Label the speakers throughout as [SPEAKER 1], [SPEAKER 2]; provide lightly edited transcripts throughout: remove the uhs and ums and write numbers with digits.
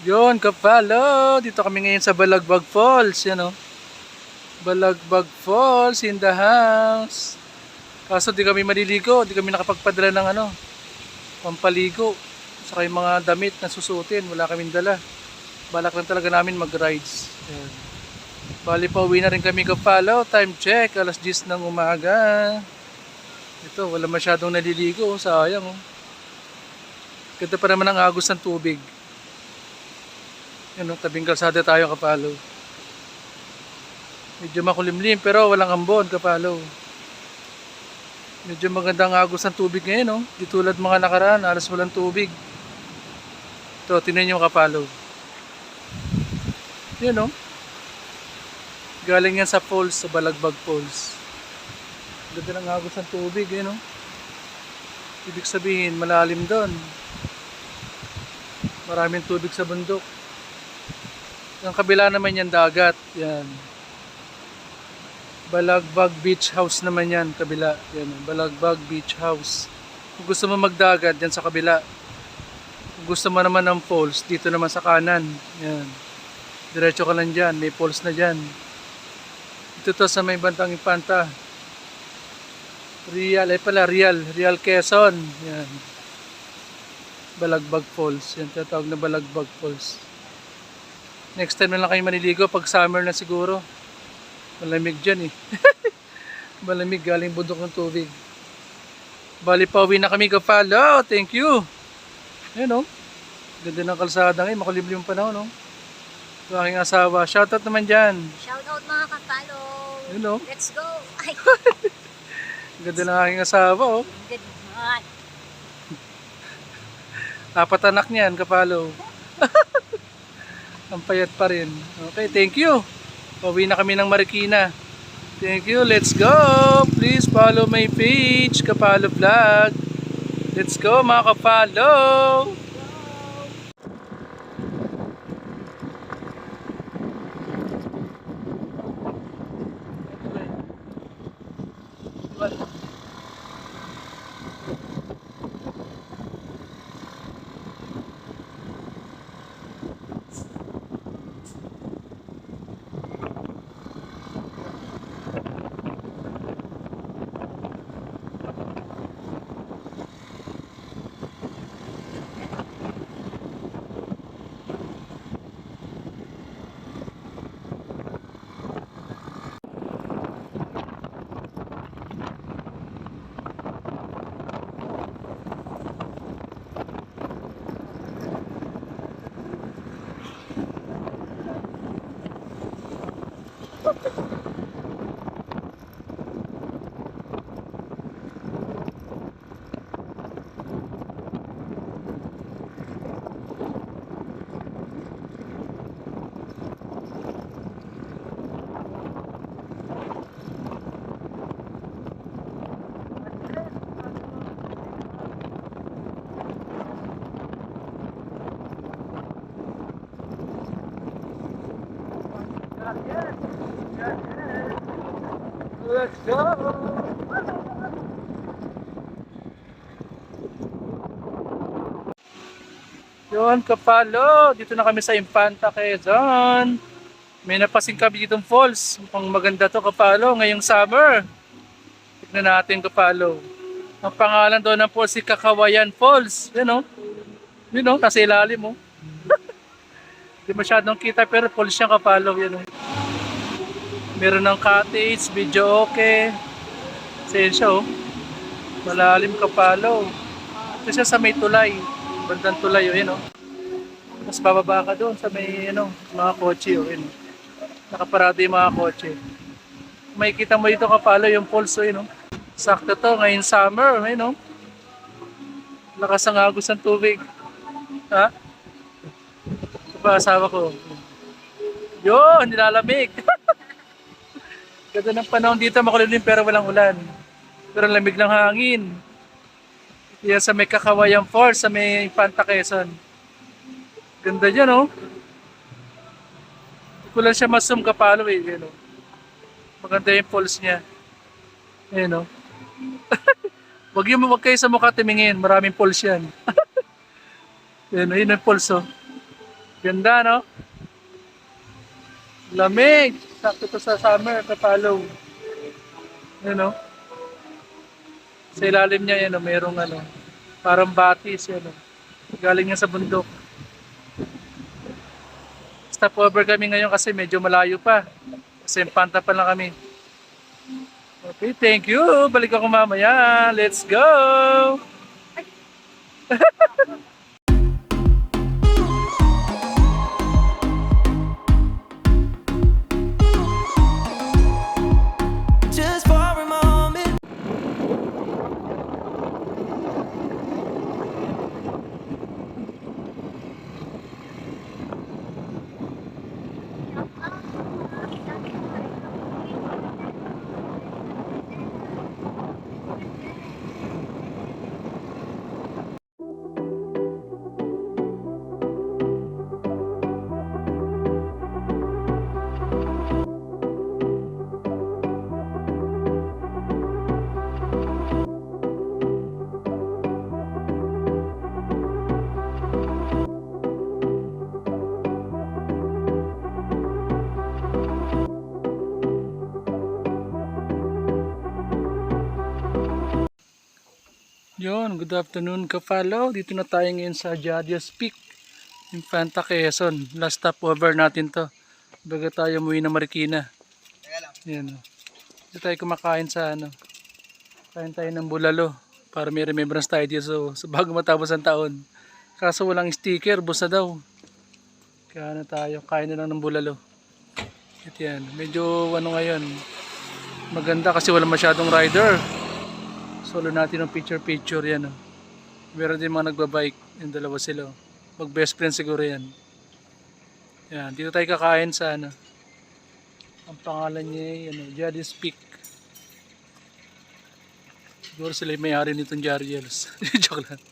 [SPEAKER 1] Yun, kapalo. Dito kami ngayon sa Balagbag Falls. Yan o. Balagbag Falls in the house. Kaso di kami maliligo. Di kami nakapagpadala ng pampaligo. Saka yung mga damit na susuotin. Wala kaming dala. Balak lang talaga namin mag-rides. Yan. Bali pa uwi na rin kami kapalo. Time check. Alas 10 ng umaga. Ito, wala masyadong naliligo. Sayang o. Ganda pa naman ang agos ng tubig. Yan o, tabing kalsada tayo kapalo. Medyo makulimlim pero walang ambon kapalo. Medyo magandang agos ng tubig ngayon o. Di tulad mga nakaraan, alas walang tubig. Ito, tinan nyo kapalo. Yan o. Galing yan sa falls, sa Balagbag Falls. Ganda ng agos ng tubig, yan o. Ibig sabihin, malalim doon. Maraming tubig sa bundok. Ang kabila naman yan dagat. Yan. Balagbag Beach House naman yan. Kabila. Yan. Balagbag Beach House. Kung gusto mo magdagat, yan sa kabila. Kung gusto mo naman ng falls, dito naman sa kanan. Yan. Diretso ka lang dyan. May falls na dyan. Ito to sa may bantang Infanta. Real Quezon. Yan. Balagbag Falls. Yan. Tatawag na Balagbag Falls. Next time na lang kayo maniligo pag summer na siguro. Malamig dyan eh. Malamig galing bundok ng tubig. Bali pauwi na kami kapalo. Thank you. Ayan o. Ganda ng kalsada ngayon. Makulimlim yung panahon o. Ito aking asawa. Shoutout naman dyan.
[SPEAKER 2] Shoutout mga kapalo.
[SPEAKER 1] Ayan o.
[SPEAKER 2] Let's go. Ay,
[SPEAKER 1] Ganda ng aking asawa o.
[SPEAKER 2] good man.
[SPEAKER 1] 4 anak niyan kapalo. Ang payat pa rin. Okay, thank you. Pauwi na kami ng Marikina. Thank you. Let's go. Please follow my page, Kapalo Vlog. Let's go mga kapalo. Let's go! Yun, kapalo. Dito na kami sa Infanta, Quezon. May napasing kami ditong falls. Mukhang maganda to kapalo ngayong summer. Tignan natin kapalo. Ang pangalan doon ng falls si Kakawayan Falls. Yan o. Yun o, nasa ilalim o. Hindi masyadong kita pero falls siyang kapalo. Yan o. Meron ng cottage, video okay. Sensya o. Malalim kapalo. Ito siya sa may tulay. Bandang tulay o. Yan o. Mas bababa ka doon sa may mga kotse o. Yan o. Nakaparado yung mga kotse. May kita mo dito kapalo yung falls o. Yan o. Sakto to ngayon summer. Yan o. Lakas ang agos ng tubig. Ha? Ito pa asawa ko. Yun, nilalamig. Ganda ng panahon dito, makulimlim pero walang ulan. Pero lamig ng hangin. Yan sa may Kakawayan Falls, sa may Infanta Quezon. Ganda dyan, oh. Hindi ko lang siya masum kapalo eh. Yan, oh. Maganda yung falls niya. Ayan, oh. Wag kayo sa mukha tumingin, maraming falls yan. Yan, oh, yun ang falls, oh. Ganda, no? Lamig. Sakto to sa summer, kapalo. Yun, no? Sa ilalim niya, yan, no? Merong ano, parang batis, yan, no? Galing nga sa bundok. Stopover kami ngayon kasi medyo malayo pa. Kasi Impanta pa lang kami. Okay, thank you. Balik ako mamaya. Let's go!
[SPEAKER 3] Just for a moment.
[SPEAKER 1] Yun, good afternoon kapalo. Dito na tayo ngayon sa Jadias Peak, Infanta, Quezon. Last stopover natin to. Baga tayo umuwi ng Marikina. Yan. Dito tayo kumakain sa ano. Kain tayo ng bulalo. Para may remembrance tayo dito so bago matapos ang taon. Kaso walang sticker, busa daw. Kaya na tayo, kain na lang ng bulalo. At yan, medyo ano ngayon. Maganda kasi wala masyadong rider. Solo natin ng picture yan. Oh. Meron din mga nagbabike. Yung dalawa sila. Mag best friend siguro yan. Yan. Dito tayo kakain sa ano. Ang pangalan niya ano, Jadias Peak. Siguro sila yung may-ari nitong Jariels. Joke lang.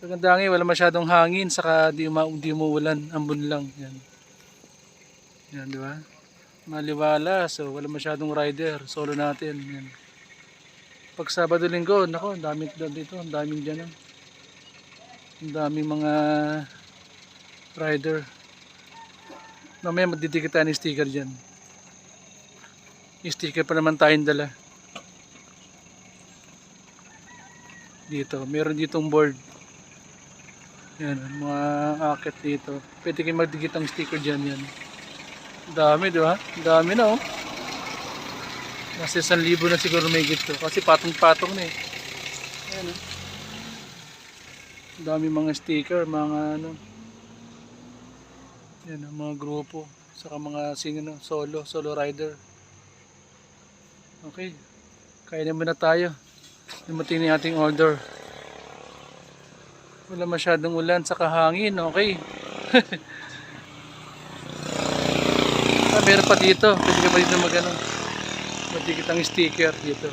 [SPEAKER 1] Kaganda nga wala masyadong hangin. Saka di umuulan. Ambon lang. Yan. Yan di ba? Maliwala. So wala masyadong rider. Solo natin. Yan. Pag Sabado Linggo, nako, ang daming dito, ang daming dyan. Ang daming mga rider. Mamaya magdidikit tayo ng sticker dyan. Yung sticker pa naman tayong dala. Dito, meron ditong board. Yan, mga akit dito. Pwede kayo magdikit ang sticker dyan yan. Ang dami, di ba? Ang dami na, oh. Nasa 1,000 na siguro may gito. Kasi patong-patong na eh. Ayan o. Dami mga sticker, mga ano. Ayan o, mga grupo. Saka mga solo rider. Okay. Kaya naman na tayo. Dumating na yung ating order. Wala masyadong ulan, saka hangin. Okay. Meron pa dito. Pwede ka pa dito mag-ano. Madikit ang sticker dito.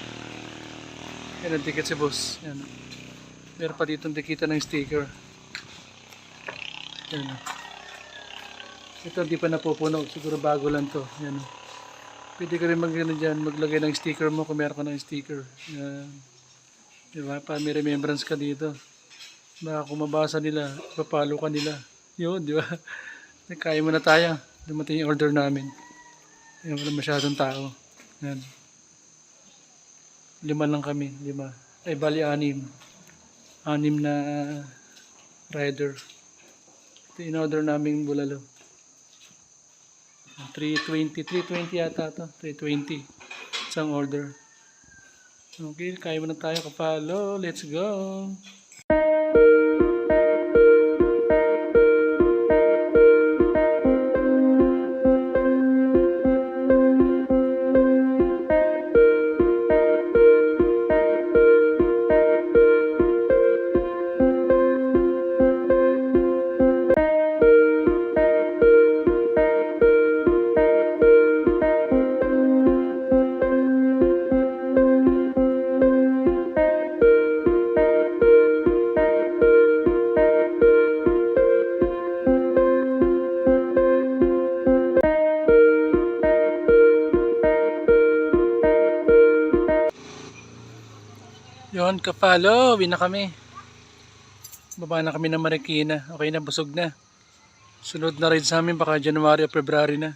[SPEAKER 1] Yan ang dikit si boss. Yan. Meron pa dito ang dikitan ng sticker. Yan. Ito hindi pa napupuno. Siguro bago lang to. Yan. Pwede ka rin maglagay ng sticker mo kung meron ka ng sticker. Yan. Diba? Para may remembrance ka dito. Baka kung mabasa nila, papalo ka nila. Yun, di ba? Kaya mo na tayo. Dumating yung order namin. Yan, wala masyadong tao. Yan. 5 lang kami, 5. Ay, bali 6. 6 na rider. Ito in-order namin bulalo. 320 yata to. 320. Isang order. Okay, kaya mo na tayo kapalo. Let's go! Yon, kapalo, uwi na kami. Baba na kami ng Marikina. Okay na, busog na. Sunod na ride sa amin baka January o February na.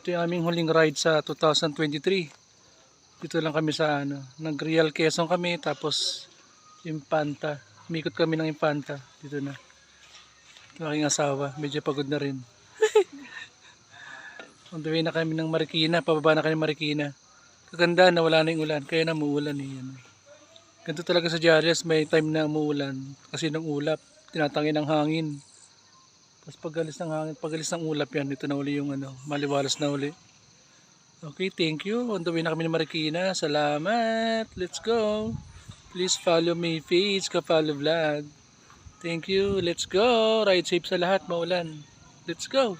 [SPEAKER 1] Ito yung aming huling ride sa 2023. Dito lang kami sa nag-Real Quezon kami tapos Infanta. Umikot kami ng Infanta. Dito na. Ito aking asawa. Medyo pagod na rin. On the way na kami ng Marikina. Pababa na kami ng Marikina. Kaganda na wala na yung ulan. Kaya na umuulan eh. Ganito talaga sa Jarias. May time na umuulan. Kasi ng ulap. Tinatangin ng hangin. Tapos pagalis ng ulap yan. Ito na uli yung maliwalas na uli. Okay, thank you. On the way na kami ng Marikina. Salamat. Let's go. Please follow me page Kapalo Vlog. Thank you. Let's go. Ride safe sa lahat. Maulan. Let's go.